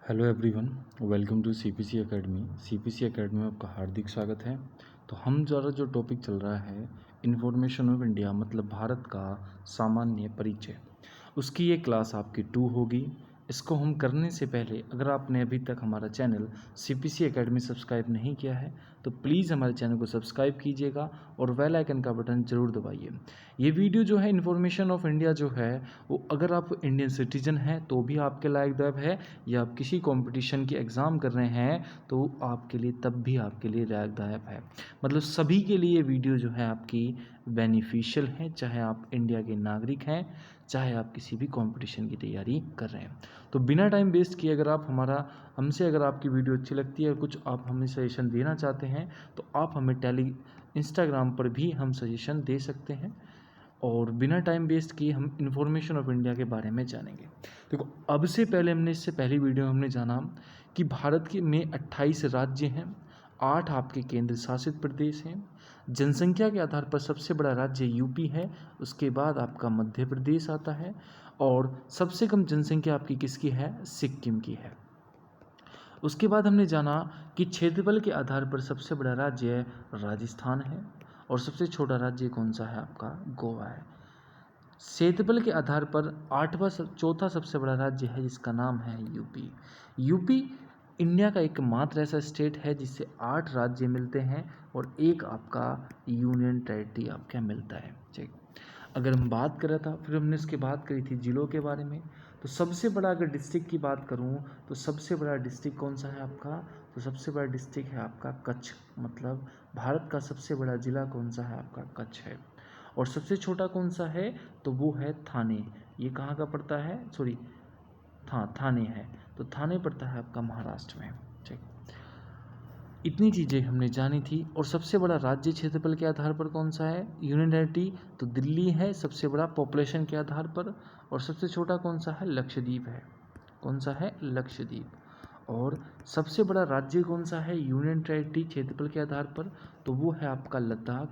Hello everyone, welcome to CPC academy. CPC academy में आपका हार्दिक स्वागत है। तो हम ज़्यादा जो टॉपिक चल रहा है इन्फॉर्मेशन ऑफ इंडिया, मतलब भारत का सामान्य परिचय, उसकी ये क्लास आपकी 2 होगी। इसको हम करने से पहले अगर आपने अभी तक हमारा चैनल सीपीसी एकेडमी सब्सक्राइब नहीं किया है तो प्लीज़ हमारे चैनल को सब्सक्राइब कीजिएगा और बेल आइकन का बटन ज़रूर दबाइए। ये वीडियो जो है इन्फॉर्मेशन ऑफ इंडिया जो है वो अगर आप इंडियन सिटीजन हैं तो भी आपके लायक है, या आप किसी कंपटीशन की एग्ज़ाम कर रहे हैं तो आपके लिए तब भी आपके लिए लायकदायक है। मतलब सभी के लिए वीडियो जो है आपकी बेनिफिशियल है, चाहे आप इंडिया के नागरिक हैं, चाहे आप किसी भी कंपटीशन की तैयारी कर रहे हैं। तो बिना टाइम वेस्ट किए अगर आप हमसे अगर आपकी वीडियो अच्छी लगती है और कुछ आप हमें सजेशन देना चाहते हैं तो आप हमें इंस्टाग्राम पर भी हम सजेशन दे सकते हैं। और बिना टाइम वेस्ट किए हम इन्फॉर्मेशन ऑफ इंडिया के बारे में जानेंगे। देखो, अब से पहले इससे पहली वीडियो हमने जाना कि भारत के में 28 राज्य हैं, 8 आपके केंद्र शासित प्रदेश हैं। जनसंख्या के आधार पर सबसे बड़ा राज्य यूपी है, उसके बाद आपका मध्य प्रदेश आता है, और सबसे कम जनसंख्या आपकी किसकी है? सिक्किम की है। उसके बाद हमने जाना कि क्षेत्रफल के आधार पर सबसे बड़ा राज्य राजस्थान है, और सबसे छोटा राज्य कौन सा है? आपका गोवा है। क्षेत्रफल के आधार पर चौथा सबसे बड़ा राज्य है जिसका नाम है यूपी। यूपी इंडिया का एकमात्र ऐसा स्टेट है जिससे 8 राज्य मिलते हैं और एक आपका यूनियन टेरिटरी आपका मिलता है। ठीक, अगर हम बात कर रहा था, फिर हमने इसके बात करी थी जिलों के बारे में। तो सबसे बड़ा अगर डिस्ट्रिक्ट की बात करूं तो सबसे बड़ा डिस्ट्रिक्ट कौन सा है आपका? तो सबसे बड़ा डिस्ट्रिक्ट है आपका कच्छ। मतलब भारत का सबसे बड़ा ज़िला कौन सा है? आपका कच्छ है। और सबसे छोटा कौन सा है? तो वो है थाने। ये कहाँ का पड़ता है? सॉरी, थाने है। तो थाने पड़ता है आपका महाराष्ट्र में। ठीक, इतनी चीज़ें हमने जानी थी। और सबसे बड़ा राज्य क्षेत्रफल के आधार पर कौन सा है? यूनियन टेरिटरी तो दिल्ली है सबसे बड़ा पॉपुलेशन के आधार पर। और सबसे छोटा कौन सा है? लक्षद्वीप है। कौन सा है? लक्षद्वीप। और सबसे बड़ा राज्य कौन सा है यूनियन टेरिटरी क्षेत्रफल के आधार पर? तो वो है आपका लद्दाख।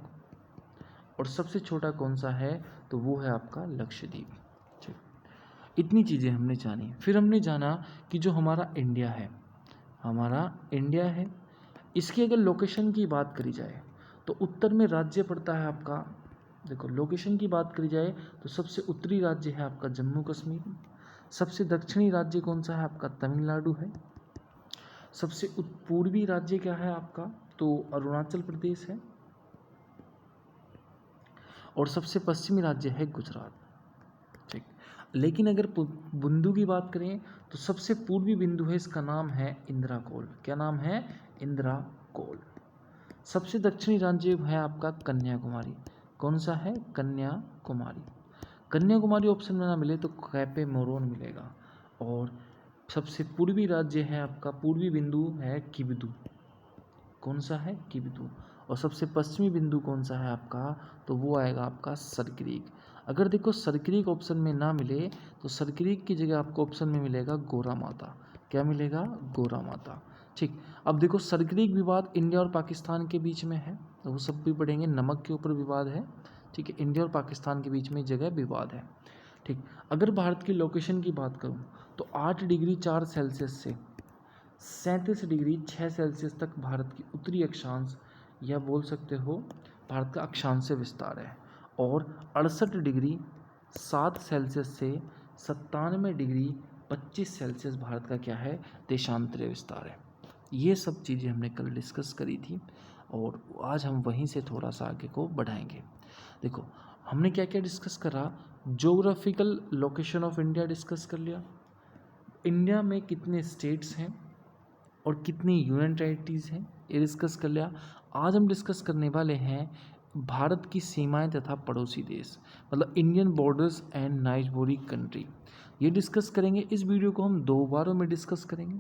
और सबसे छोटा कौन सा है? तो वो है आपका लक्षद्वीप। ठीक, इतनी चीज़ें हमने जानी। फिर हमने जाना कि जो हमारा इंडिया है, इसकी अगर लोकेशन की बात करी जाए तो उत्तर में राज्य पड़ता है आपका। देखो, लोकेशन की बात करी जाए तो सबसे उत्तरी राज्य है आपका जम्मू कश्मीर। सबसे दक्षिणी राज्य कौन सा है? आपका तमिलनाडु है। सबसे पूर्वी राज्य क्या है आपका? तो अरुणाचल प्रदेश है। और सबसे पश्चिमी राज्य है गुजरात। ठीक, लेकिन अगर बिंदु की बात करें तो सबसे पूर्वी बिंदु है, इसका नाम है इंदिरा कोल। क्या नाम है? इंदिरा कोल। सबसे दक्षिणी राज्य है आपका कन्याकुमारी। कौन सा है? कन्याकुमारी। कन्याकुमारी ऑप्शन में ना मिले तो कैपे मोरोन मिलेगा। और सबसे पूर्वी राज्य है आपका, पूर्वी बिंदु है किबिदू। कौन सा है? किबिदू। और सबसे पश्चिमी बिंदु कौन सा है आपका? तो वो आएगा आपका सरक्रीक। अगर देखो सरक्रीक ऑप्शन में ना मिले तो सरक्रीक की जगह आपको ऑप्शन में मिलेगा गोरा माता। क्या मिलेगा? गोरा माता। ठीक, अब देखो सरक्रीक विवाद इंडिया और पाकिस्तान के बीच में है, तो वो सब भी पढ़ेंगे। नमक के ऊपर विवाद है। ठीक है, इंडिया और पाकिस्तान के बीच में जगह विवाद है। ठीक, अगर भारत की लोकेशन की बात करूँ तो 8 डिग्री 4 सेल्सियस से 37 डिग्री 6 सेल्सियस तक भारत की उत्तरी अक्षांश, या बोल सकते हो भारत का अक्षांश से विस्तार है। और 68 डिग्री 7 सेल्सियस से 97 डिग्री 25 सेल्सियस भारत का क्या है? देशांतरीय विस्तार है। ये सब चीज़ें हमने कल डिस्कस करी थी और आज हम वहीं से थोड़ा सा आगे को बढ़ाएंगे। देखो, हमने क्या क्या डिस्कस करा? Geographical location of India discuss कर लिया। इंडिया में कितने स्टेट्स हैं और कितनी यूनियन टेरिटरीज हैं, ये डिस्कस कर लिया। आज हम डिस्कस करने वाले हैं भारत की सीमाएं तथा पड़ोसी देश, मतलब इंडियन बॉर्डर्स एंड नाइबोरिंग कंट्री। ये डिस्कस करेंगे। इस वीडियो को हम 2 बारों में डिस्कस करेंगे।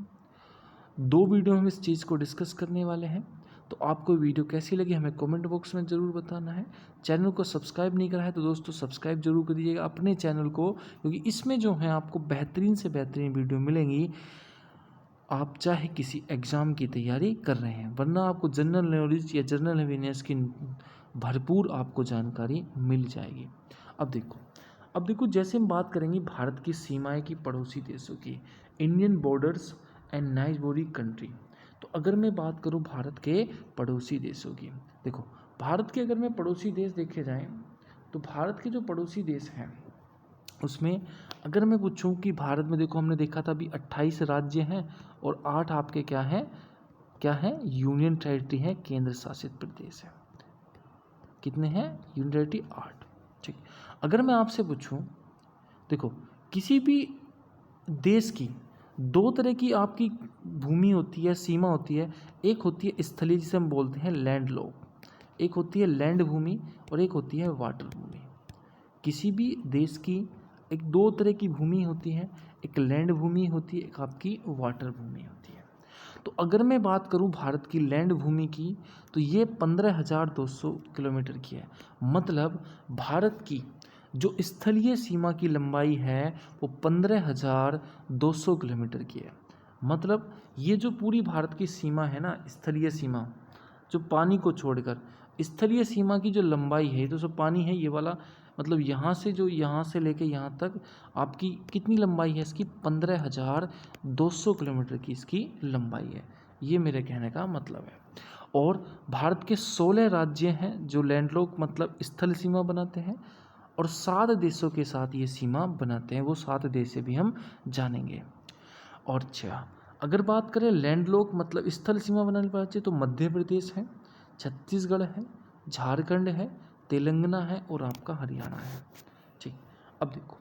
2 वीडियो हम इस चीज़ को डिस्कस करने वाले हैं। तो आपको वीडियो कैसी लगी हमें कमेंट बॉक्स में ज़रूर बताना है। चैनल को सब्सक्राइब नहीं करा है तो दोस्तों सब्सक्राइब जरूर कर दीजिएगा अपने चैनल को, क्योंकि इसमें जो है आपको बेहतरीन से बेहतरीन वीडियो मिलेंगी, आप चाहे किसी एग्ज़ाम की तैयारी कर रहे हैं, वरना आपको जनरल नॉलेज या जनरल अवेयरनेस की भरपूर आपको जानकारी मिल जाएगी। अब देखो जैसे हम बात करेंगे भारत की सीमाएं की, पड़ोसी देशों की, इंडियन बॉर्डर्स एंड नाइबोरिंग कंट्री। तो अगर मैं बात करूं भारत के पड़ोसी देशों की, देखो भारत के अगर मैं पड़ोसी देश देखे जाएं तो भारत के जो पड़ोसी देश हैं उसमें अगर मैं पूछूं कि भारत में देखो हमने देखा था अभी 28 राज्य हैं और 8 आपके क्या हैं यूनियन टेरिटरी हैं, केंद्र शासित प्रदेश है। कितने हैं यूनियन टेरिटरी? 8। ठीक। अगर मैं आपसे पूछूं, देखो किसी भी देश की दो तरह की आपकी भूमि होती है, सीमा होती है। एक होती है स्थलीय जिसे हम बोलते हैं लैंड लॉक, एक होती है लैंड भूमि और एक होती है वाटर भूमि। किसी भी देश की एक दो तरह की भूमि होती है, एक लैंड भूमि होती है, एक आपकी वाटर भूमि होती है। तो अगर मैं बात करूं भारत की लैंड भूमि की तो ये 15,200 किलोमीटर की है। मतलब भारत की जो स्थलीय सीमा की लंबाई है वो 15,200 किलोमीटर की है। मतलब ये जो पूरी भारत की सीमा है ना, स्थलीय सीमा जो पानी को छोड़कर, स्थलीय सीमा की जो लंबाई है तो सब पानी है ये वाला, मतलब यहाँ से लेके यहाँ तक आपकी कितनी लंबाई है इसकी? 15,200 किलोमीटर की इसकी लंबाई है। ये मेरे कहने का मतलब है। और भारत के 16 राज्य हैं जो लैंडलॉक मतलब स्थल सीमा बनाते हैं और 7 देशों के साथ ये सीमा बनाते हैं। वो 7 देश से भी हम जानेंगे। और अच्छा, अगर बात करें लैंडलॉक मतलब स्थल सीमा बनाने पर राज्य तो मध्य प्रदेश है, छत्तीसगढ़ है, झारखंड है, तेलंगाना है और आपका हरियाणा है। ठीक। अब देखो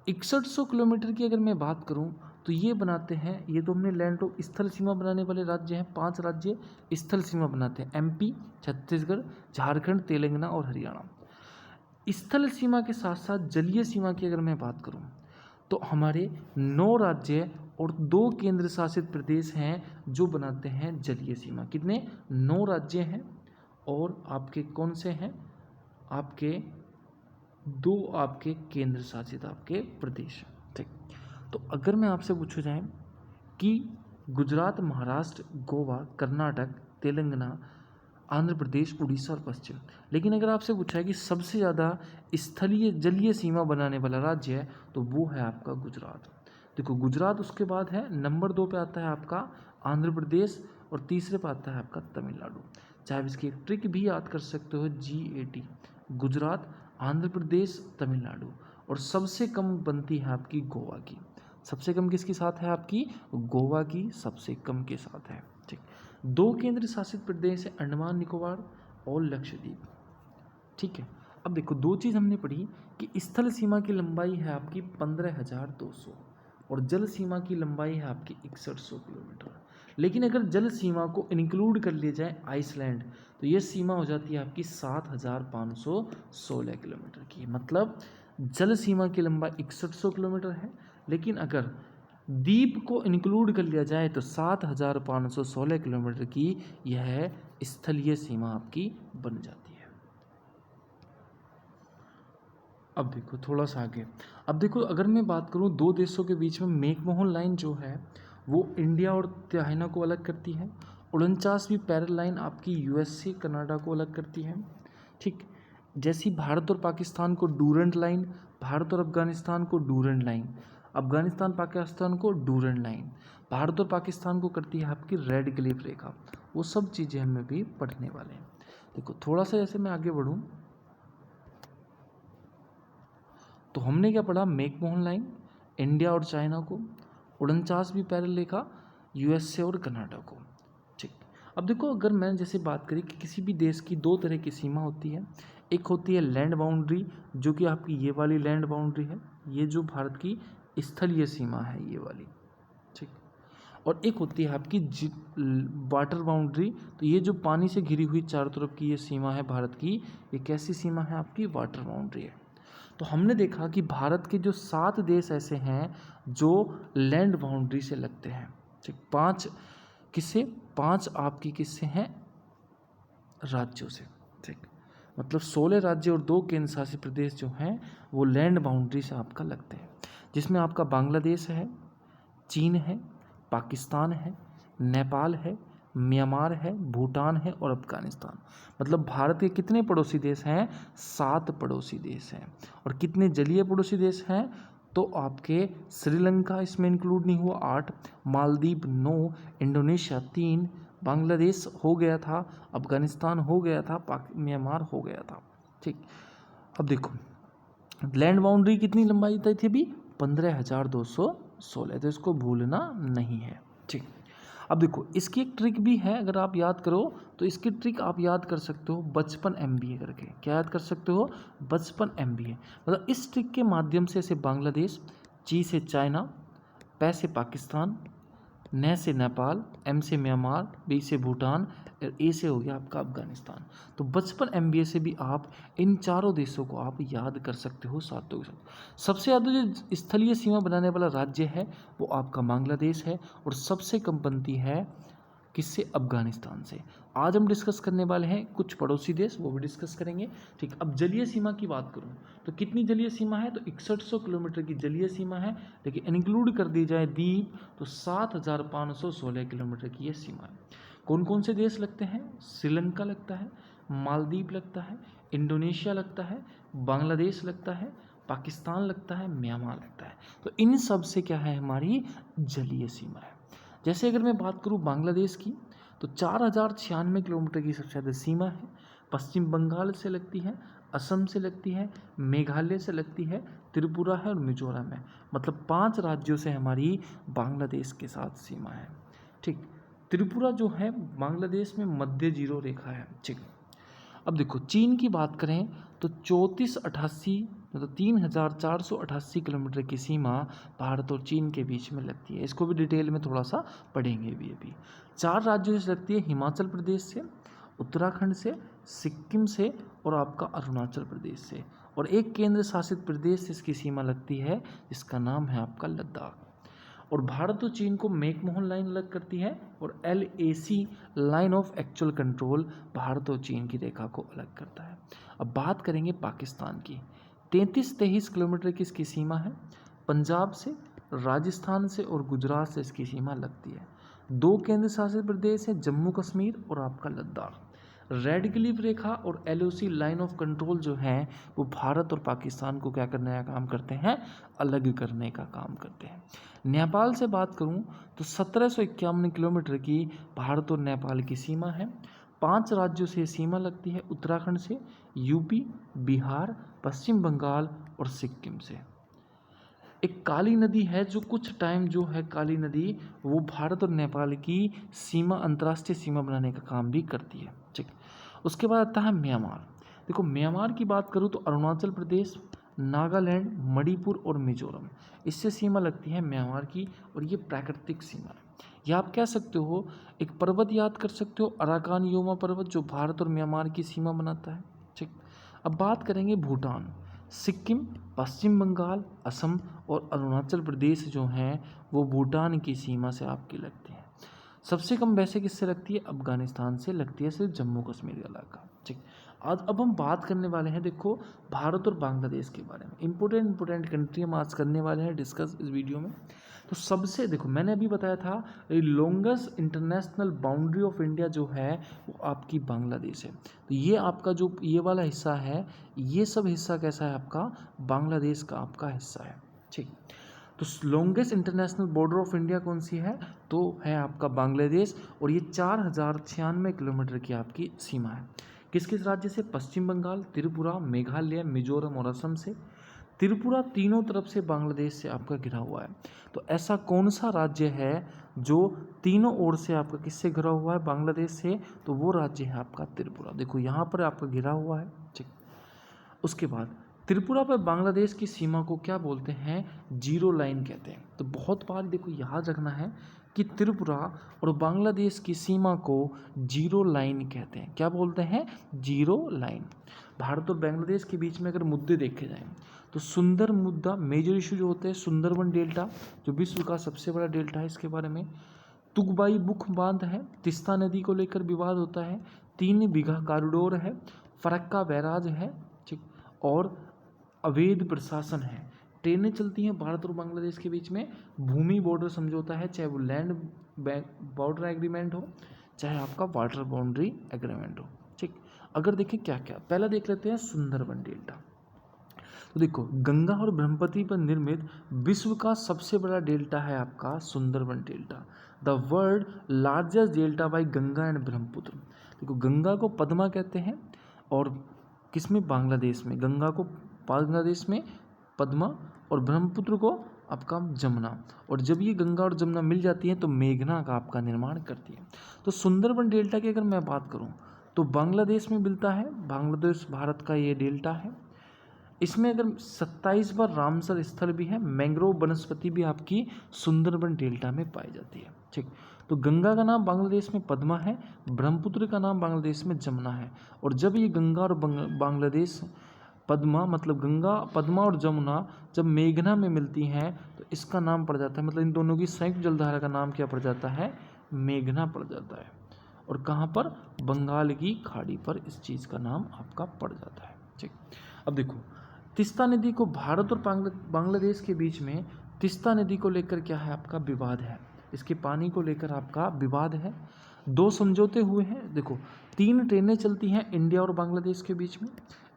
6100 किलोमीटर की अगर मैं बात करूं तो ये बनाते हैं, ये तो हमने लैंडलॉक स्थल सीमा बनाने वाले राज्य हैं। 5 राज्य स्थल सीमा बनाते हैं, एमपी, छत्तीसगढ़, झारखंड, तेलंगाना और हरियाणा। स्थल सीमा के साथ साथ जलीय सीमा की अगर मैं बात करूं तो हमारे 9 राज्य और 2 केंद्र शासित प्रदेश हैं जो बनाते हैं जलीय सीमा। कितने? 9 राज्य हैं और आपके कौन से हैं? आपके 2 आपके केंद्र शासित आपके प्रदेश। ठीक। तो अगर मैं आपसे पूछा जाए कि गुजरात, महाराष्ट्र, गोवा, कर्नाटक, तेलंगाना, आंध्र प्रदेश, उड़ीसा और पश्चिम, लेकिन अगर आपसे पूछा है कि सबसे ज़्यादा स्थलीय जलीय सीमा बनाने वाला राज्य है तो वो है आपका गुजरात। देखो गुजरात, उसके बाद है नंबर 2 पे आता है आपका आंध्र प्रदेश और तीसरे पे आता है आपका तमिलनाडु। चाहे इसकी एक ट्रिक भी याद कर सकते हो, GAT, गुजरात, आंध्र प्रदेश, तमिलनाडु। और सबसे कम बनती है आपकी गोवा की। सबसे कम किसके साथ है? आपकी गोवा की सबसे कम के साथ है। ठीक। 2 केंद्र शासित प्रदेश है, अंडमान निकोबार और लक्षद्वीप। ठीक है। अब देखो 2 चीज़ हमने पढ़ी कि स्थल सीमा की लंबाई है आपकी 15,200 और जल सीमा की लंबाई है आपकी 6100 किलोमीटर। लेकिन अगर जल सीमा को इंक्लूड कर लिया जाए आइसलैंड तो ये सीमा हो जाती है आपकी 7,516 किलोमीटर की। मतलब जल सीमा की लंबाई 6100 किलोमीटर है, लेकिन अगर द्वीप को इंक्लूड कर लिया जाए तो 7,516 किलोमीटर की यह स्थलीय सीमा आपकी बन जाती है। अब देखो थोड़ा सा आगे, अब देखो अगर मैं बात करूं 2 देशों के बीच में मैकमोहन लाइन जो है वो इंडिया और चाइना को अलग करती है। 49वीं पैरेलल लाइन आपकी USA कनाडा को अलग करती है। ठीक। जैसी भारत और पाकिस्तान को डूरंट लाइन, भारत और अफगानिस्तान को डूरंट लाइन, अफगानिस्तान पाकिस्तान को डूरंट लाइन, भारत और पाकिस्तान को करती है आपकी रेड क्लिफ रेखा। वो सब चीज़ें हमें भी पढ़ने वाले हैं। देखो थोड़ा सा जैसे मैं आगे बढ़ूँ तो हमने क्या पढ़ा? मैकमोहन लाइन, इंडिया और चाइना को, 49वीं पैरेलल रेखा USA और कनाडा को। ठीक। अब देखो अगर मैं जैसे बात करी कि किसी भी देश की 2 तरह की सीमा होती है, एक होती है लैंड बाउंड्री जो कि आपकी ये वाली लैंड बाउंड्री है, ये जो भारत की स्थलीय सीमा है ये वाली। ठीक। और एक होती है आपकी वाटर बाउंड्री, तो ये जो पानी से घिरी हुई चारों तरफ की ये सीमा है भारत की, ये कैसी सीमा है? आपकी वाटर बाउंड्री है। तो हमने देखा कि भारत के जो 7 देश ऐसे हैं जो लैंड बाउंड्री से लगते हैं। ठीक। 5 किससे? 5 आपकी किससे हैं? राज्यों से। ठीक। मतलब 16 राज्य और 2 केंद्र शासित प्रदेश जो हैं वो लैंड बाउंड्री से आपका लगते हैं, जिसमें आपका बांग्लादेश है, चीन है, पाकिस्तान है, नेपाल है, म्यांमार है, भूटान है और अफगानिस्तान। मतलब भारत के कितने पड़ोसी देश हैं? 7 पड़ोसी देश हैं। और कितने जलीय पड़ोसी देश हैं? तो आपके श्रीलंका इसमें इंक्लूड नहीं हुआ 8, मालदीव 9, इंडोनेशिया 3, बांग्लादेश हो गया था, अफगानिस्तान हो गया था, म्यांमार हो गया था। ठीक, अब देखो लैंड बाउंड्री कितनी लंबाई तय थी अभी 15,216, तो इसको भूलना नहीं है। ठीक, अब देखो इसकी एक ट्रिक भी है, अगर आप याद करो तो इसकी ट्रिक आप याद कर सकते हो 55 MBA करके। क्या याद कर सकते हो? 55 MBA। मतलब इस ट्रिक के माध्यम से ऐसे बांग्लादेश, ची से चाइना, पै से पाकिस्तान, न से नेपाल, एम से म्यांमार, बी से भूटान और ए से हो गया आपका अफगानिस्तान। तो 55 MBA से भी आप इन चारों देशों को आप याद कर सकते हो सातों के साथ। सबसे ज़्यादा जो स्थलीय सीमा बनाने वाला राज्य है वो आपका बांग्लादेश है और सबसे कम बनती है किससे? अफगानिस्तान से। आज हम डिस्कस करने वाले हैं कुछ पड़ोसी देश, वो भी डिस्कस करेंगे। ठीक, अब जलीय सीमा की बात करूं तो कितनी जलीय सीमा है? तो 6100 किलोमीटर की जलीय सीमा है, लेकिन इंक्लूड कर दी जाए द्वीप तो 7516 किलोमीटर की ये सीमा है। कौन कौन से देश लगते हैं? श्रीलंका लगता है, मालदीव लगता है, इंडोनेशिया लगता है, बांग्लादेश लगता है, पाकिस्तान लगता है, म्यांमार लगता है। तो इन सब से क्या है? हमारी जलीय सीमा है। जैसे अगर मैं बात करूं बांग्लादेश की तो 4096 किलोमीटर की सबसे ज़्यादा सीमा है। पश्चिम बंगाल से लगती है, असम से लगती है, मेघालय से लगती है, त्रिपुरा है और मिजोरम है। मतलब 5 राज्यों से हमारी बांग्लादेश के साथ सीमा है। ठीक, त्रिपुरा जो है बांग्लादेश में मध्य जीरो रेखा है। ठीक, अब देखो चीन की बात करें तो 3488 मतलब 3488 किलोमीटर की सीमा भारत और चीन के बीच में लगती है। इसको भी डिटेल में थोड़ा सा पढ़ेंगे भी अभी। 4 राज्यों से लगती है, हिमाचल प्रदेश से, उत्तराखंड से, सिक्किम से और आपका अरुणाचल प्रदेश से। और एक केंद्र शासित प्रदेश से इसकी सीमा लगती है जिसका नाम है आपका लद्दाख। और भारत और चीन को मैकमोहन लाइन अलग करती है और LAC line of actual control Bharat और चीन की रेखा को अलग करता है। अब बात करेंगे पाकिस्तान की। 33-23 किलोमीटर की इसकी सीमा है। पंजाब से, राजस्थान से और गुजरात से इसकी सीमा लगती है। 2 केंद्र शासित प्रदेश है, जम्मू कश्मीर और आपका लद्दाख। रेड क्लिफ रेखा और LOC लाइन ऑफ कंट्रोल जो है वो भारत और पाकिस्तान को क्या करने का काम करते हैं? अलग करने का काम करते हैं। नेपाल से बात करूं तो 1751 किलोमीटर की भारत और नेपाल की सीमा है। 5 राज्यों से सीमा लगती है, उत्तराखंड से, यूपी, बिहार, पश्चिम बंगाल और सिक्किम से। एक काली नदी है जो कुछ टाइम जो है काली नदी वो भारत और नेपाल की सीमा, अंतर्राष्ट्रीय सीमा बनाने का काम भी करती है। ठीक, उसके बाद आता है म्यांमार। देखो म्यांमार की बात करूँ तो अरुणाचल प्रदेश, नागालैंड, मणिपुर और मिजोरम इससे सीमा लगती है म्यांमार की और ये प्राकृतिक सीमा है। या आप कह सकते हो एक पर्वत याद कर सकते हो, अराकान योमा पर्वत, जो भारत और म्यांमार की सीमा बनाता है। ठीक, अब बात करेंगे भूटान। सिक्किम, पश्चिम बंगाल, असम और अरुणाचल प्रदेश जो हैं वो भूटान की सीमा से आपकी लगती हैं। सबसे कम वैसे किससे लगती है? अफगानिस्तान से लगती है, सिर्फ जम्मू कश्मीर का इलाका। ठीक, आज अब हम बात करने वाले हैं देखो भारत और बांग्लादेश के बारे में। इंपॉर्टेंट कंट्री हम आज करने वाले हैं डिस्कस इस वीडियो में। तो सबसे देखो मैंने अभी बताया था longest international boundary of India जो है वो आपकी बांग्लादेश है। तो ये आपका जो ये वाला हिस्सा है, ये सब हिस्सा कैसा है आपका? बांग्लादेश का आपका हिस्सा है। ठीक, तो longest international border of India कौन सी है? तो है आपका बांग्लादेश और ये 4096 किलोमीटर की आपकी सीमा है। किस किस राज्य से? पश्चिम बंगाल, त्रिपुरा, मेघालय, मिजोरम और असम से। त्रिपुरा तीनों तरफ से बांग्लादेश से आपका घिरा हुआ है। तो ऐसा कौन सा राज्य है जो तीनों ओर से आपका किससे घिरा हुआ है? बांग्लादेश से। तो वो राज्य है आपका त्रिपुरा। देखो यहाँ पर आपका घिरा हुआ है। ठीक, उसके बाद त्रिपुरा पर बांग्लादेश की सीमा को क्या बोलते हैं? जीरो लाइन कहते हैं। तो बहुत बार देखो याद रखना है कि त्रिपुरा और बांग्लादेश की सीमा को जीरो लाइन कहते हैं। क्या बोलते हैं? Zero line. भारत और बांग्लादेश के बीच में अगर मुद्दे देखे जाएं तो सुंदर मुद्दा, मेजर इशू जो होते हैं, सुंदरबन डेल्टा जो विश्व का सबसे बड़ा डेल्टा है, इसके बारे में। तुगबाई बुख बांध है, तिस्ता नदी को लेकर विवाद होता है, 3 बीघा कॉरिडोर है, फरक्का बैराज है। ठीक, और अवैध प्रशासन है। ट्रेनें चलती हैं भारत और बांग्लादेश के बीच में। भूमि बॉर्डर समझौता है, चाहे वो लैंड बॉर्डर एग्रीमेंट हो, चाहे आपका वाटर बाउंड्री एग्रीमेंट हो। ठीक, अगर देखें क्या क्या, पहला देख लेते हैं सुंदरबन डेल्टा। तो देखो, गंगा और ब्रह्मपुत्र पर निर्मित विश्व का सबसे बड़ा डेल्टा है आपका Sundarban delta, the world largest delta by Ganga and Brahmaputra. देखो, गंगा को पद्मा कहते हैं और किसमें, बांग्लादेश में, गंगा को बांग्लादेश में पद्मा और ब्रह्मपुत्र को आपका जमुना। और जब ये गंगा और जमुना मिल जाती हैं तो मेघना का आपका निर्माण करती है। तो सुंदरबन डेल्टा की अगर मैं बात करूं तो बांग्लादेश में मिलता है, बांग्लादेश भारत का ये डेल्टा है। इसमें अगर 27 बार रामसर स्थल भी है, मैंग्रोव वनस्पति भी आपकी सुंदरबन डेल्टा में पाई जाती है। ठीक, तो गंगा का नाम बांग्लादेश में पद्मा है, ब्रह्मपुत्र का नाम बांग्लादेश में जमुना है। और जब ये गंगा और बांग्लादेश पद्मा, मतलब गंगा, पद्मा और जमुना जब मेघना में मिलती हैं तो इसका नाम पड़ जाता है, मतलब इन दोनों की संयुक्त जलधारा का नाम क्या पड़ जाता है, मेघना पड़ जाता है। और कहाँ पर, बंगाल की खाड़ी पर इस चीज़ का नाम आपका पड़ जाता है। ठीक, अब देखो, तीस्ता नदी को भारत और बांग्लादेश के बीच में तीस्ता नदी को लेकर क्या है आपका विवाद है, इसके पानी को लेकर आपका विवाद है। 2 समझौते हुए हैं। देखो, 3 ट्रेनें चलती हैं इंडिया और बांग्लादेश के बीच में।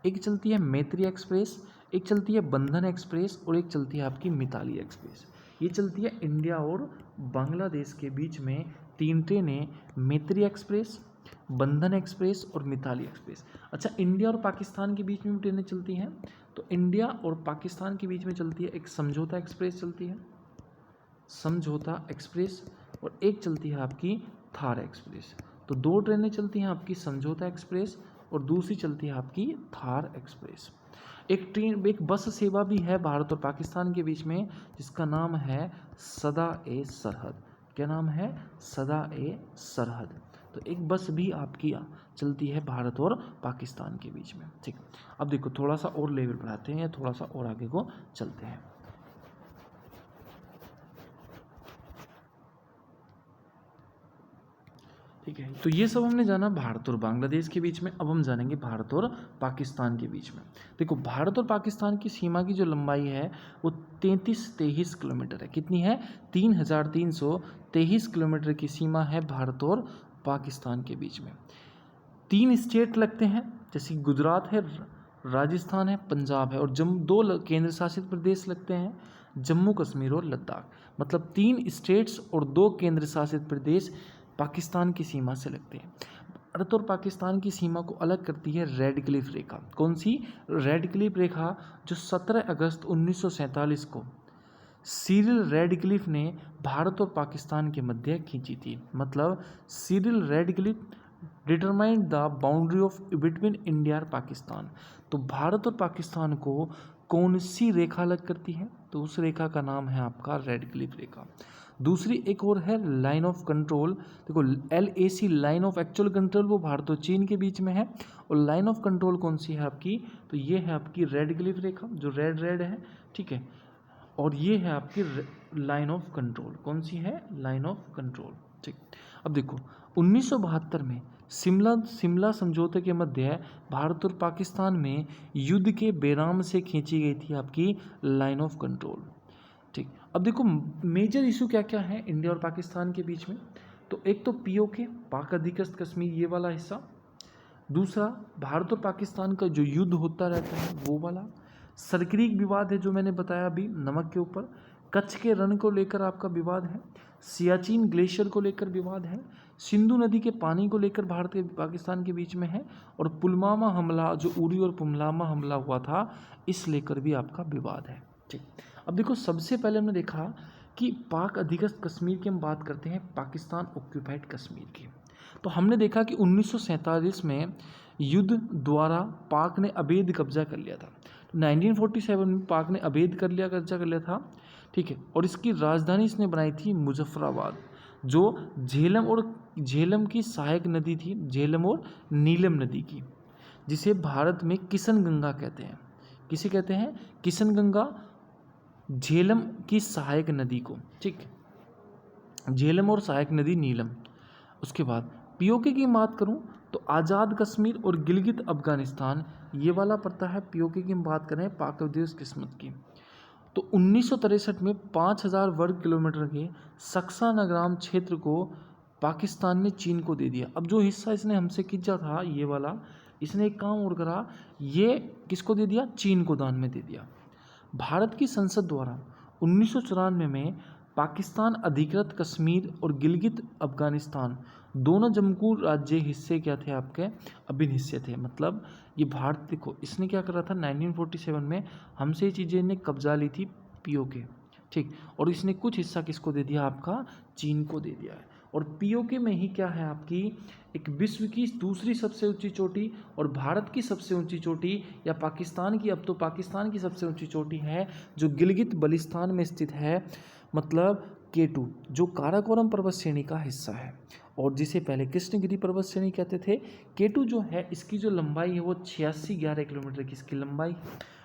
एक चलती है मैत्री एक्सप्रेस, एक चलती है बंधन एक्सप्रेस और एक चलती है आपकी मिताली एक्सप्रेस। ये चलती है इंडिया और बांग्लादेश के बीच में 3 ट्रेनें, मैत्री एक्सप्रेस, बंधन एक्सप्रेस और मिताली एक्सप्रेस। अच्छा, इंडिया और पाकिस्तान के बीच में भी ट्रेनें चलती हैं। तो इंडिया और पाकिस्तान के बीच में चलती है एक समझौता एक्सप्रेस चलती है, समझौता एक्सप्रेस, और एक चलती है आपकी थार एक्सप्रेस। तो 2 ट्रेनें चलती हैं आपकी समझौता एक्सप्रेस और दूसरी चलती है आपकी थार एक्सप्रेस। एक बस सेवा भी है भारत और पाकिस्तान के बीच में जिसका नाम है सदा ए सरहद। क्या नाम है, सदा ए सरहद। तो एक बस भी आपकी चलती है भारत और पाकिस्तान के बीच में। ठीक, अब देखो, थोड़ा सा और लेवल बढ़ाते हैं या थोड़ा सा और आगे को चलते हैं। ठीक है, तो ये सब हमने जाना भारत और बांग्लादेश के बीच में। अब हम जानेंगे भारत और पाकिस्तान के बीच में। देखो, भारत और पाकिस्तान की सीमा की जो लंबाई है वो 33 किलोमीटर है। कितनी है, 3323 किलोमीटर की सीमा है भारत और पाकिस्तान के बीच में। 3 स्टेट लगते हैं, जैसे गुजरात है, राजस्थान है, पंजाब है, और 2 केंद्र शासित प्रदेश लगते हैं, जम्मू कश्मीर और लद्दाख। मतलब 3 स्टेट्स और 2 केंद्र शासित प्रदेश पाकिस्तान की सीमा से लगते हैं। भारत और पाकिस्तान की सीमा को अलग करती है रेड क्लिफ रेखा। कौन सी, रेड क्लिफ रेखा, जो 17 अगस्त 1947 को सिरिल रेडक्लिफ ने भारत और पाकिस्तान के मध्य खींची थी। मतलब Cyril Radcliffe determined the boundary of between India और पाकिस्तान। तो भारत और पाकिस्तान को कौन सी रेखा अलग करती है, तो उस रेखा का नाम है आपका रेडक्लिफ रेखा। दूसरी एक और है लाइन ऑफ कंट्रोल। देखो, LAC line of actual control वो भारत और चीन के बीच में है, और लाइन ऑफ कंट्रोल कौन सी है आपकी, तो ये है आपकी रेडक्लिफ रेखा जो रेड है। ठीक है, और ये है आपकी लाइन ऑफ कंट्रोल। कौन सी है, लाइन ऑफ कंट्रोल। ठीक, अब देखो, 1972 में शिमला समझौते के मध्य भारत और पाकिस्तान में युद्ध के बेराम से खींची गई थी आपकी लाइन ऑफ कंट्रोल। ठीक, अब देखो, मेजर इशू क्या क्या है इंडिया और पाकिस्तान के बीच में। तो एक तो POK, पाक अधिकृत कश्मीर, ये वाला हिस्सा। दूसरा, भारत और पाकिस्तान का जो युद्ध होता रहता है वो वाला। सरक्रीक विवाद है जो मैंने बताया अभी, नमक के ऊपर। कच्छ के रण को लेकर आपका विवाद है। सियाचिन ग्लेशियर को लेकर विवाद है। सिंधु नदी के पानी को लेकर भारत के पाकिस्तान के बीच में है। और पुलवामा हमला, जो उरी और पुलवामा हमला हुआ था, इस लेकर भी आपका विवाद है। ठीक, अब देखो, सबसे पहले हमने देखा कि पाक अधिकृत कश्मीर की हम बात करते हैं, पाकिस्तान ऑक्यूपाइड कश्मीर की। तो हमने देखा कि 1947 में युद्ध द्वारा पाक ने अवैध कब्जा कर लिया था। 1947 में पाक ने अवैध कब्जा कर लिया था। ठीक है, और इसकी राजधानी इसने बनाई थी मुजफ्फराबाद, जो झेलम की सहायक नदी थी, झेलम और नीलम नदी की, जिसे भारत में किशन गंगा कहते हैं। किसे कहते हैं, किशन गंगा, झेलम की सहायक नदी को। ठीक, झेलम और सहायक नदी नीलम। उसके बाद POK की बात करूं तो आज़ाद कश्मीर और गिलगित अफगानिस्तान, ये वाला पड़ता है POK की हम बात करें, पाक विदेश किस्मत की। तो 1963 में 5000 वर्ग किलोमीटर के सक्सा नगराम क्षेत्र को पाकिस्तान ने चीन को दे दिया। अब जो हिस्सा इसने हमसे खींचा था, ये वाला, इसने एक काम और करा, ये किसको दे दिया, चीन को दान में दे दिया। भारत की संसद द्वारा 1994 में पाकिस्तान अधिकृत कश्मीर और गिलगित अफगानिस्तान दोनों जम्मू राज्य हिस्से क्या थे आपके, अभिन्न हिस्से थे। मतलब ये भारत, देखो इसने क्या करा था 1947 में हमसे ये चीज़ें ने कब्जा ली थी पीओके, ठीक, और इसने कुछ हिस्सा किसको दे दिया आपका, चीन को दे दिया है। और पीओके में ही क्या है आपकी, एक विश्व की दूसरी सबसे ऊंची चोटी और भारत की सबसे ऊंची चोटी, या पाकिस्तान की, अब तो पाकिस्तान की सबसे ऊंची चोटी है जो गिलगित बल्तिस्तान में स्थित है, मतलब K2, जो काराकोरम पर्वत श्रेणी का हिस्सा है और जिसे पहले कृष्णगिरी पर्वत श्रेणी कहते थे। K2 जो है इसकी जो लंबाई है वो 8611 किलोमीटर की इसकी लंबाई,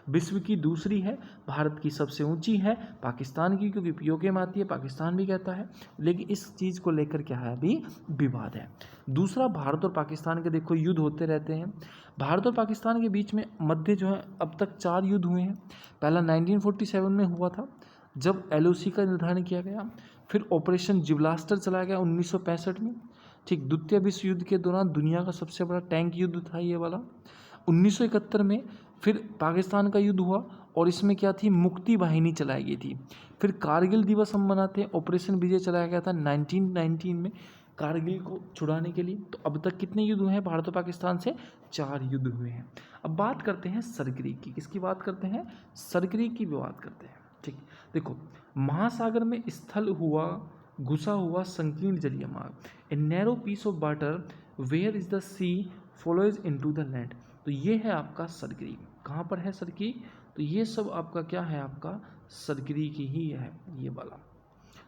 विश्व की दूसरी है, भारत की सबसे ऊंची है, पाकिस्तान की क्योंकि पीओके में आती है, पाकिस्तान भी कहता है, लेकिन इस चीज़ को लेकर क्या है, अभी विवाद है। दूसरा, भारत और पाकिस्तान के देखो युद्ध होते रहते हैं। भारत और पाकिस्तान के बीच में मध्य जो है अब तक 4 युद्ध हुए हैं। पहला 1947 में हुआ था जब LOC का निर्धारण किया गया, फिर ऑपरेशन जिब्राल्टर चलाया गया 1965 में, ठीक। द्वितीय विश्व युद्ध के दौरान दुनिया का सबसे बड़ा टैंक युद्ध था ये वाला। 1971 में फिर पाकिस्तान का युद्ध हुआ और इसमें क्या थी, मुक्ति वाहिनी चलाई गई थी। फिर कारगिल दिवस हम मनाते हैं, ऑपरेशन विजय चलाया गया था 1919 में कारगिल को छुड़ाने के लिए। तो अब तक कितने युद्ध हुए हैं भारत और पाकिस्तान से, 4 युद्ध हुए हैं। अब बात करते हैं सरक्रीक की, किसकी बात करते हैं, सरक्रीक की बात करते हैं, ठीक। देखो, महासागर में स्थल हुआ घुसा हुआ संकीर्ण जलीय मार्ग, a narrow piece of water where is the sea follows into the land. तो ये है आपका सरक्रीक। कहाँ पर है सरक्रीक, तो ये सब आपका क्या है, आपका सरक्रीक ही है ये वाला।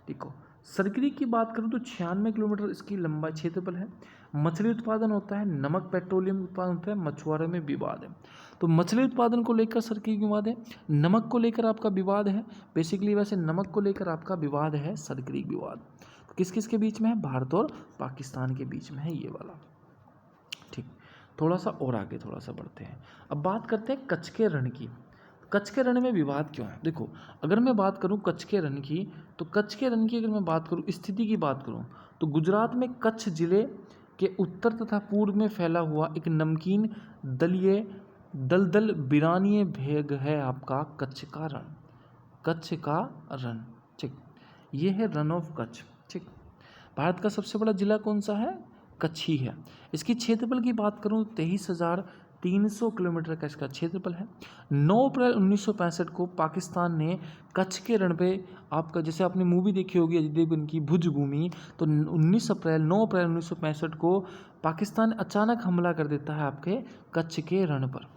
देखो सरक्रीक की बात करूँ तो 96 किलोमीटर इसकी लंबा क्षेत्रफल है। मछली उत्पादन होता है, नमक पेट्रोलियम उत्पादन होता है, मछुआरों में विवाद है। तो मछली उत्पादन को लेकर सरक्रीक विवाद है, नमक को लेकर आपका विवाद है, बेसिकली वैसे नमक को लेकर आपका विवाद है सरक्रीक विवाद। तो किस किस के बीच में है, भारत और पाकिस्तान के बीच में है ये वाला, ठीक। थोड़ा सा और आगे थोड़ा सा बढ़ते हैं। अब बात करते हैं कच्छ के रण की। कच्छ के रण में विवाद क्यों है, देखो अगर मैं बात करूं कच्छ के रण की, तो कच्छ के रण की अगर मैं बात करूं स्थिति की बात करूं तो गुजरात में कच्छ जिले के उत्तर तथा पूर्व में फैला हुआ एक नमकीन दलीय दलदल बिरानीय भेग है आपका कच्छ का रण, कच्छ का रण, ठीक। ये है रन ऑफ कच्छ, ठीक। भारत का सबसे बड़ा जिला कौन सा है, कच्छ ही है। इसकी क्षेत्रफल की बात करूं 23,300 किलोमीटर का इसका क्षेत्रफल है। 9 अप्रैल 1965 को पाकिस्तान ने कच्छ के रण पे, आपका जैसे आपने मूवी देखी होगी अजय देवगन की भुज भूमि, तो 9 अप्रैल 1965 को पाकिस्तान अचानक हमला कर देता है आपके कच्छ के रण पर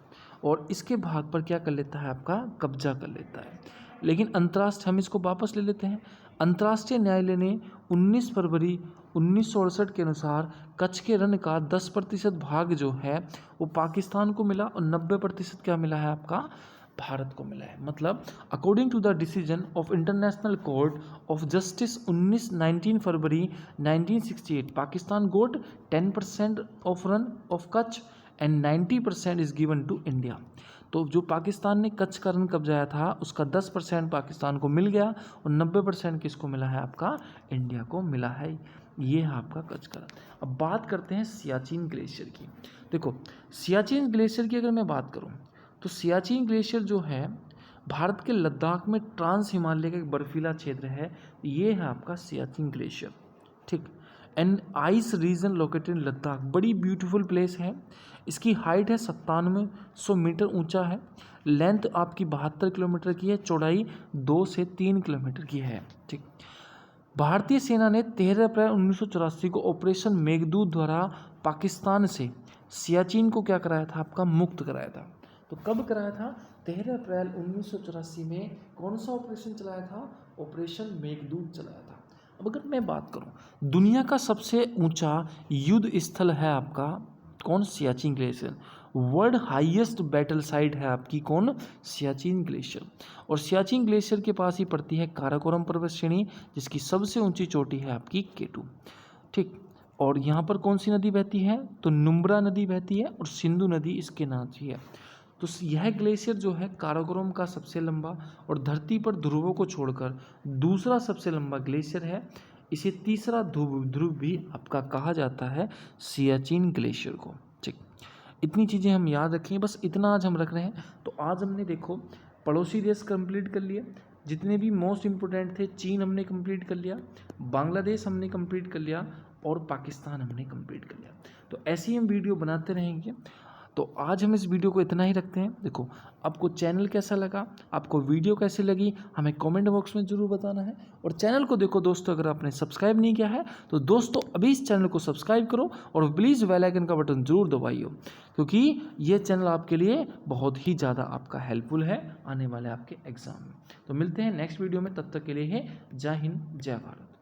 और इसके भाग पर क्या कर लेता है, आपका कब्जा कर लेता है। लेकिन अंतर्राष्ट्रीय, हम इसको वापस ले लेते हैं, अंतर्राष्ट्रीय न्यायालय ने 19 फरवरी 1968 के अनुसार कच्छ के रण का 10% भाग जो है वो पाकिस्तान को मिला और 90% क्या मिला है आपका, भारत को मिला है। मतलब according to the decision of International Court of Justice 19 February 1968 Pakistan got 10% of Rann of Kutch and 90% is given to India. तो जो पाकिस्तान ने कच्छ का रण कब्जाया था उसका 10% पाकिस्तान को मिल गया और 90% किसको मिला है, आपका इंडिया को मिला है। ये है आपका कच्छ का रण। अब बात करते हैं सियाचिन ग्लेशियर की। देखो सियाचिन ग्लेशियर की अगर मैं बात करूं तो सियाचिन ग्लेशियर जो है भारत के लद्दाख में ट्रांस हिमालय का एक बर्फीला क्षेत्र है, ये है आपका सियाचिन ग्लेशियर, ठीक। An ice region located in Ladakh, बड़ी ब्यूटीफुल प्लेस है। इसकी हाइट है 9700 मीटर ऊंचा है, लेंथ आपकी 72 किलोमीटर की है, चौड़ाई 2 से 3 किलोमीटर की है, ठीक। भारतीय सेना ने 13 अप्रैल 1984 को ऑपरेशन मेघदूत द्वारा पाकिस्तान से सियाचिन को क्या कराया था, आपका मुक्त कराया था। तो कब कराया था, 13 अप्रैल 1984 में कौन सा ऑपरेशन चलाया था, ऑपरेशन मेघदूत चलाया था। अब अगर मैं बात करूं दुनिया का सबसे ऊंचा युद्ध स्थल है आपका कौन, Siachen glacier. World highest battle site है आपकी कौन, सियाचिन ग्लेशियर। और सियाचिन ग्लेशियर के पास ही पड़ती है काराकोरम पर्वत श्रेणी जिसकी सबसे ऊंची चोटी है आपकी K2, ठीक। और यहाँ पर कौन सी नदी बहती है, तो नुब्रा नदी बहती है और सिंधु नदी इसके नाम ही है। तो यह ग्लेशियर जो है काराकोरम का सबसे लंबा और धरती पर ध्रुवों को छोड़कर दूसरा सबसे लंबा ग्लेशियर है। इसे तीसरा ध्रुव भी आपका कहा जाता है सियाचिन ग्लेशियर को, ठीक। इतनी चीज़ें हम याद रखें, बस इतना आज हम रख रहे हैं। तो आज हमने देखो पड़ोसी देश कंप्लीट कर लिए, जितने भी मोस्ट इम्पोर्टेंट थे। चीन हमने कंप्लीट कर लिया, बांग्लादेश हमने कंप्लीट कर लिया और पाकिस्तान हमने कंप्लीट कर लिया। तो ऐसे ही हम वीडियो बनाते रहेंगे। तो आज हम इस वीडियो को इतना ही रखते हैं। देखो आपको चैनल कैसा लगा, आपको वीडियो कैसी लगी, हमें कमेंट बॉक्स में ज़रूर बताना है। और चैनल को देखो दोस्तों, अगर आपने सब्सक्राइब नहीं किया है तो दोस्तों अभी इस चैनल को सब्सक्राइब करो और प्लीज़ बेल आइकन का बटन ज़रूर दबाइए, क्योंकि ये चैनल आपके लिए बहुत ही ज़्यादा आपका हेल्पफुल है आने वाले आपके एग्ज़ाम में। तो मिलते हैं नेक्स्ट वीडियो में, तब तक के लिए है जय हिंद जय भारत।